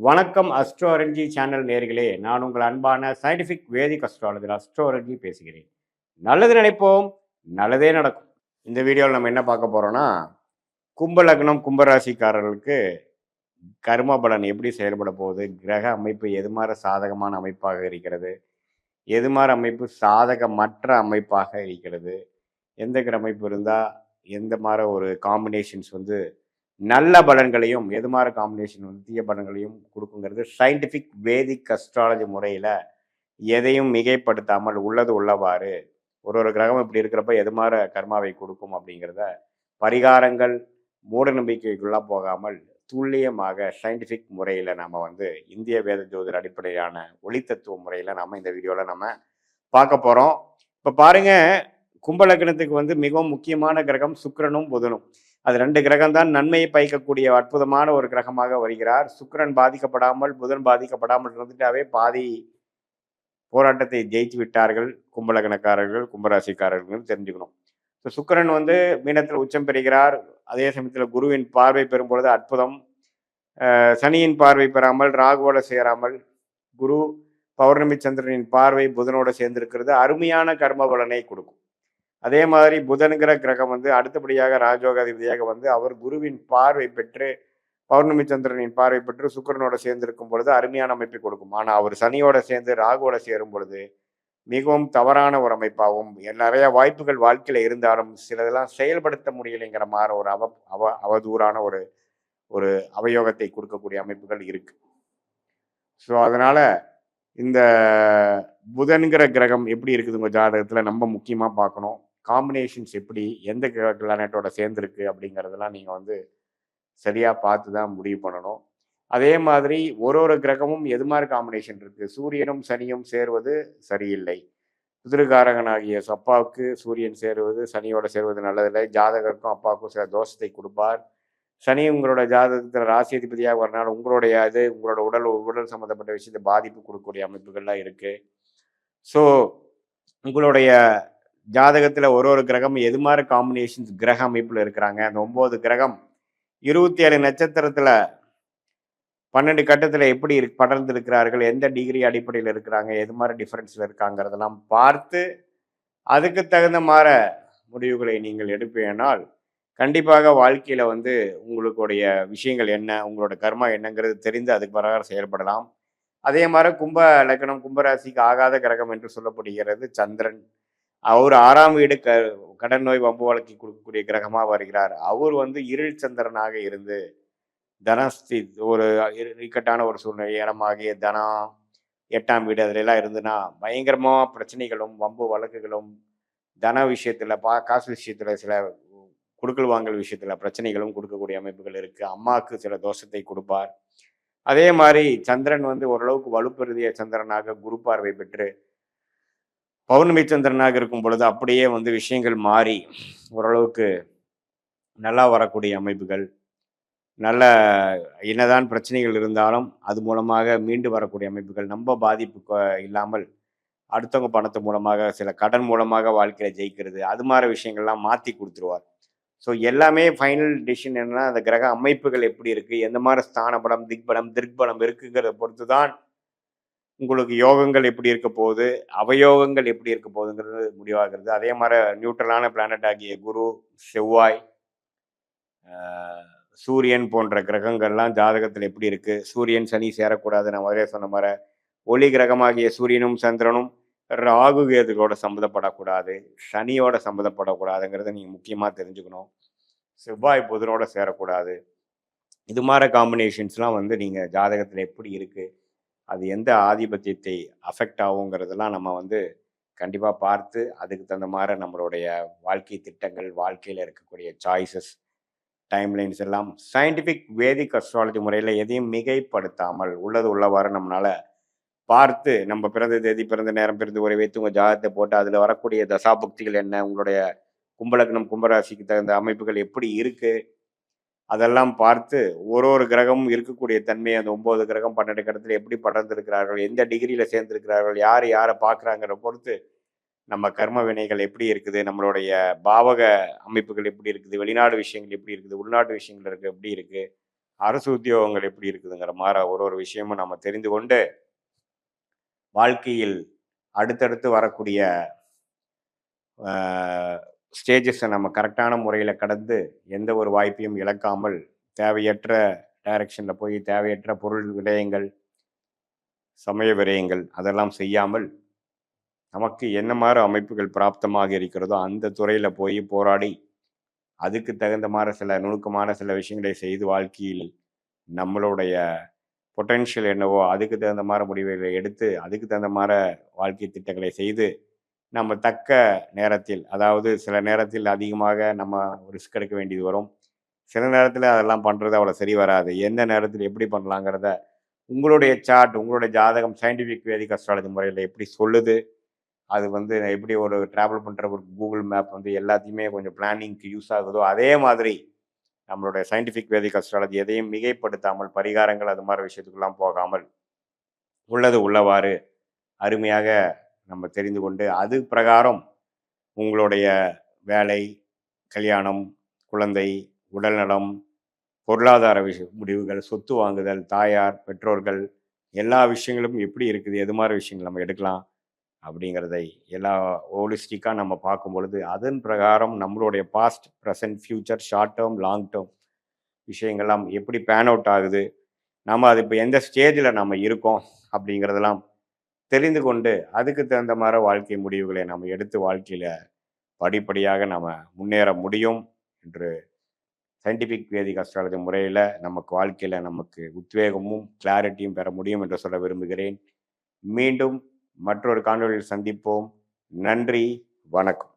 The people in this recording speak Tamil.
வணக்கம் அஸ்ட்ரோரஞ்சி சேனல் நேர்களே, நான் உங்கள் அன்பான சயின்டிஃபிக் வேதிக் அஸ்ட்ராலஜர் அஸ்ட்ரோரஞ்சி பேசுகிறேன். நல்லது நினைப்போம், நல்லதே நடக்கும். இந்த வீடியோவில் நம்ம என்ன பார்க்க போறோம்னா, கும்ப லக்னம் கும்பராசிக்காரர்களுக்கு கர்ம பலன் எப்படி செயல்பட போகுது, கிரக அமைப்பு எது மாதிரி சாதகமான அமைப்பாக இருக்கிறது, எது மாதிரி அமைப்பு சாதகமற்ற அமைப்பாக இருக்கிறது, எந்த கிரக அமைப்பு இருந்தால் எந்த மாதிரி ஒரு காம்பினேஷன்ஸ் வந்து நல்ல பலன்களையும் எது மாதிரி காம்பினேஷன் வந்து தீய பலன்களையும் கொடுக்குங்கிறது சயின்டிஃபிக் வேதிக் அஸ்ட்ராலஜி முறையில் எதையும் மிகைப்படுத்தாமல் உள்ளது உள்ளவாறு ஒரு ஒரு கிரகம் இப்படி இருக்கிறப்ப எது மாதிரி கர்மாவை கொடுக்கும் அப்படிங்கிறத பரிகாரங்கள் மூட நம்பிக்கைக்குள்ளே போகாமல் துல்லியமாக சயின்டிஃபிக் முறையில் நம்ம வந்து இந்திய வேத ஜோதிட அடிப்படையான ஒளித்தத்துவ முறையில் நம்ம இந்த வீடியோவில் நம்ம பார்க்க போகிறோம். இப்போ பாருங்க, கும்பலக்கணத்துக்கு வந்து மிகவும் முக்கியமான கிரகம் சுக்கிரனும் புதனும். அது ரெண்டு கிரகம் தான் நன்மையை பயக்கக்கூடிய அற்புதமான ஒரு கிரகமாக வருகிறார். சுக்கிரன் பாதிக்கப்படாமல் புதன் பாதிக்கப்படாமல் இருந்துட்டாவே பாதி போராட்டத்தை ஜெயிச்சு விட்டார்கள் கும்பலக்கணக்காரர்கள் கும்பராசிக்காரர்கள் தெரிஞ்சுக்கணும். ஸோ சுக்கிரன் வந்து மீனத்தில் உச்சம் பெறுகிறார். அதே சமயத்தில் குருவின் பார்வை பெறும் பொழுது அற்புதம். சனியின் பார்வை பெறாமல் ராகுவோட சேராமல் குரு பௌர்ணமி சந்திரனின் பார்வை புதனோட சேர்ந்திருக்கிறது அருமையான கர்ம பலனை கொடுக்கும். அதே மாதிரி புதன்கிற கிரகம் வந்து அடுத்தபடியாக ராஜோகாதிபதியாக வந்து அவர் குருவின் பார்வை பெற்று பௌர்ணமி சந்திரனின் பார்வை பெற்று சுக்கிரனோட சேர்ந்திருக்கும் பொழுது அருமையான அமைப்பை கொடுக்கும். ஆனால் அவர் சனியோட சேர்ந்து ராகுவோட சேரும் பொழுது மிகவும் தவறான ஒரு அமைப்பாகவும் நிறைய வாய்ப்புகள் வாழ்க்கையில் இருந்தாலும் சிலதெல்லாம் செயல்படுத்த முடியலைங்கிற மாதிரி ஒரு அவதூறான ஒரு ஒரு அவயோகத்தை கொடுக்கக்கூடிய அமைப்புகள் இருக்கு. ஸோ அதனால இந்த புதன்கிற கிரகம் எப்படி இருக்குது உங்கள் ஜாதகத்தில் நம்ம முக்கியமாக பார்க்கணும். காம்பினேஷன்ஸ் எப்படி எந்த பிளானட்டோட சேர்ந்துருக்கு அப்படிங்கிறதெல்லாம் நீங்கள் வந்து சரியாக பார்த்து தான் முடிவு பண்ணணும். அதே மாதிரி ஒரு ஒரு கிரகமும் எது மாதிரி காம்பினேஷன் இருக்குது. சூரியனும் சனியும் சேருவது சரியில்லை. பிதிருக்காரகனாகிய அப்பாவுக்கு சூரியன் சேருவது சனியோட சேருவது நல்லதில்லை. ஜாதகருக்கும் அப்பாவுக்கும் சில தோஷத்தை கொடுப்பார். சனி உங்களோட ஜாதகத்தில் ராசி அதிபதியாக வரனால உங்களுடைய உங்களோட உடல் சம்மந்தப்பட்ட விஷயத்தை பாதிப்பு கொடுக்கக்கூடிய அமைப்புகள்லாம் இருக்குது. ஸோ உங்களுடைய ஜாதகத்தில் ஒரு ஒரு கிரகம் எது மாதிரி காம்பினேஷன்ஸ் கிரக அமைப்பில் இருக்கிறாங்க. அந்த 9 கிரகம் 27 நட்சத்திரத்தில் 12 கட்டத்தில் எப்படி படர்ந்து இருக்கிறார்கள், எந்த டிகிரி அடிப்படையில் இருக்கிறாங்க, எது மாதிரி டிஃப்ரென்ஸில் இருக்காங்கிறதெல்லாம் பார்த்து அதுக்கு தகுந்த மாதிரி முடிவுகளை நீங்கள் எடுப்பீனால் கண்டிப்பாக வாழ்க்கையில் வந்து உங்களுடைய விஷயங்கள் என்ன, உங்களோட கர்மா என்னங்கிறது தெரிந்து அதுக்கு பிரகாரம் செயல்படலாம். அதே மாதிரி கும்ப லக்னம் கும்பராசிக்கு ஆகாத கிரகம் என்று சொல்லப்படுகிறது சந்திரன். அவர் 6ஆம் வீடு கடன் நோய் வம்பு வழக்கி கொடுக்கக்கூடிய கிரகமாக வருகிறார். அவர் வந்து இருள் சந்திரனாக இருந்து தனஸ்தி ஒரு இக்கட்டான ஒரு சூழ்நிலை இடமாகிய தனம் 8ஆம் வீடு அதிலெல்லாம் இருந்துன்னா பயங்கரமாக பிரச்சனைகளும் வம்பு வழக்குகளும் தன விஷயத்தில் காசு விஷயத்தில் சில கொடுக்கல் வாங்கல் விஷயத்தில் பிரச்சனைகளும் கொடுக்கக்கூடிய அமைப்புகள் இருக்குது. அம்மாவுக்கு சில தோஷத்தை கொடுப்பார். அதே மாதிரி சந்திரன் வந்து ஓரளவுக்கு வலுப்பெருதிய சந்திரனாக குரு பார்வை பெற்று பௌர்ணமி சந்திரனாக இருக்கும் பொழுது அப்படியே வந்து விஷயங்கள் மாறி ஓரளவுக்கு நல்லா வரக்கூடிய அமைப்புகள், நல்ல என்னதான் பிரச்சனைகள் இருந்தாலும் அது மூலமாக மீண்டு வரக்கூடிய அமைப்புகள், நம்ம பாதிப்பு இல்லாமல் அடுத்தவங்க பணத்து மூலமாக சில கடன் மூலமாக வாழ்க்கையில் ஜெயிக்கிறது, அது மாதிரி விஷயங்கள்லாம் மாற்றி கொடுத்துருவார். ஸோ எல்லாமே ஃபைனல் டிசிஷன் என்னன்னா அந்த கிரக அமைப்புகள் எப்படி இருக்குது, எந்த மாதிரி ஸ்தான பலம் திக்பலம் இருக்குங்கிறத பொறுத்து தான் உங்களுக்கு யோகங்கள் எப்படி இருக்க போகுது, அவயோகங்கள் எப்படி இருக்க போகுதுங்கிறது முடிவாகிறது. அதே மாதிரி நியூட்ரலான பிளானட் ஆகிய குரு, செவ்வாய், சூரியன் போன்ற கிரகங்கள்லாம் ஜாதகத்தில் எப்படி இருக்குது. சூரியன் சனி சேரக்கூடாது. நான் முதலே சொன்ன மாதிரி ஒளி கிரகமாகிய சூரியனும் சந்திரனும் ராகு கேதுகளோட சம்மந்தப்படக்கூடாது, சனியோட சம்மந்தப்படக்கூடாதுங்கிறத நீங்கள் முக்கியமாக தெரிஞ்சுக்கணும். செவ்வாய் புதனோட சேரக்கூடாது. இது மாதிரி காம்பினேஷன்ஸ்லாம் வந்து நீங்கள் ஜாதகத்தில் எப்படி இருக்குது, அது எந்த ஆதிபத்தியத்தை அஃபெக்ட் ஆகுங்கிறதெல்லாம் நம்ம வந்து கண்டிப்பாக பார்த்து அதுக்கு தகுந்த மாதிரி நம்மளுடைய வாழ்க்கை திட்டங்கள், வாழ்க்கையில் இருக்கக்கூடிய சாய்ஸஸ், டைம்லைன்ஸ் எல்லாம் சயின்டிஃபிக் வேதிக் அஸ்ட்ராலஜி முறையில் எதையும் மிகைப்படுத்தாமல் உள்ளது உள்ளவாறு நம்மளால் பார்த்து நம்ம பிறந்த தேதி, பிறந்த நேரம், பிறந்து உரை வைத்து உங்கள் ஜாதகத்தை போட்டு அதில் வரக்கூடிய தசாபக்திகள் என்ன, உங்களுடைய கும்பலக்னம் கும்பராசிக்கு தகுந்த அமைப்புகள் எப்படி இருக்குது, அதெல்லாம் பார்த்து ஒரு ஒரு கிரகமும் இருக்கக்கூடிய தன்மை, அந்த 9 கிரகம் 12 கிரகத்தில் எப்படி படர்ந்திருக்கிறார்கள், எந்த டிகிரியில் சேர்ந்திருக்கிறார்கள், யார் யாரை பார்க்குறாங்கிற பொறுத்து நம்ம கர்ம வினைகள் எப்படி இருக்குது, நம்மளுடைய பாவக அமைப்புகள் எப்படி இருக்குது, வெளிநாடு விஷயங்கள் எப்படி இருக்குது, உள்நாட்டு விஷயங்கள் எப்படி இருக்குது, அரசு உத்தியோகங்கள் எப்படி இருக்குதுங்கிற மாதிரி ஒரு விஷயமும் நம்ம தெரிந்து கொண்டு வாழ்க்கையில் அடுத்தடுத்து வரக்கூடிய ஸ்டேஜஸை நம்ம கரெக்டான முறையில் கடந்து எந்த ஒரு வாய்ப்பையும் இழக்காமல் தேவையற்ற டைரக்ஷனில் போய் தேவையற்ற பொருள் விடயங்கள் சமய விரயங்கள் அதெல்லாம் செய்யாமல் நமக்கு என்ன மாதிரி அமைப்புகள் பிராப்தமாக இருக்கிறதோ அந்த துறையில் போய் போராடி அதுக்கு தகுந்த மாதிரி சில நுணுக்கமான சில விஷயங்களை செய்து வாழ்க்கையில் நம்மளுடைய பொட்டென்ஷியல் என்னவோ அதுக்கு தகுந்த மாதிரி முடிவுகளை எடுத்து அதுக்கு தகுந்த மாதிரி வாழ்க்கை திட்டங்களை செய்து நம்ம தக்க நேரத்தில், அதாவது சில நேரத்தில் அதிகமாக நம்ம ரிஸ்க் எடுக்க வேண்டியது வரும். சில நேரத்தில் அதெல்லாம் பண்ணுறது அவ்வளோ சரி வராது. எந்த நேரத்தில் எப்படி பண்ணலாங்கிறத உங்களுடைய சார்ட், உங்களுடைய ஜாதகம் சயின்டிஃபிக் வேதிக் அஸ்ட்ராலஜி முறையில் எப்படி சொல்லுது, அது எப்படி ஒரு ட்ராவல் பண்ணுற ஒரு கூகுள் மேப் எல்லாத்தையுமே கொஞ்சம் பிளானிங்க்கு யூஸ் ஆகுதோ அதே மாதிரி நம்மளுடைய சயின்டிஃபிக் வேதிக் அஸ்ட்ராலஜி எதையும் மிகைப்படுத்தாமல் பரிகாரங்கள் அது மாதிரி விஷயத்துக்கெல்லாம் போகாமல் உள்ளது உள்ளவாறு அருமையாக நம்ம தெரிந்து கொண்டு அது பிரகாரம் உங்களுடைய வேலை, கல்யாணம், குழந்தை, உடல்நலம், பொருளாதார முடிவுகள், சொத்து வாங்குதல், தாயார், பெற்றோர்கள் எல்லா விஷயங்களும் எப்படி இருக்குது, எது மாதிரி விஷயங்கள் நம்ம எடுக்கலாம் அப்படிங்கிறதை எல்லா ஹோலிஸ்டிக்காக நம்ம பார்க்கும் பொழுது அதன் பிரகாரம் நம்மளுடைய past, present, future, short term, long term விஷயங்கள்லாம் எப்படி பேன் அவுட் ஆகுது, நம்ம அது இப்போ எந்த ஸ்டேஜில் நம்ம இருக்கோம் அப்படிங்கிறதெல்லாம் தெரிந்து கொண்டு அதுக்கு தகுந்த மாதிரி வாழ்க்கை முடிவுகளை நம்ம எடுத்து வாழ்க்கையில் படிப்படியாக நம்ம முன்னேற முடியும் என்று சயின்டிஃபிக் வேதிக் அஸ்ட்ராலஜி முறையில் நமக்கு வாழ்க்கையில் நமக்கு உத்வேகமும் கிளாரிட்டியும் பெற முடியும் என்று சொல்ல விரும்புகிறேன். மீண்டும் மற்றொரு காணொலியில் சந்திப்போம். நன்றி, வணக்கம்.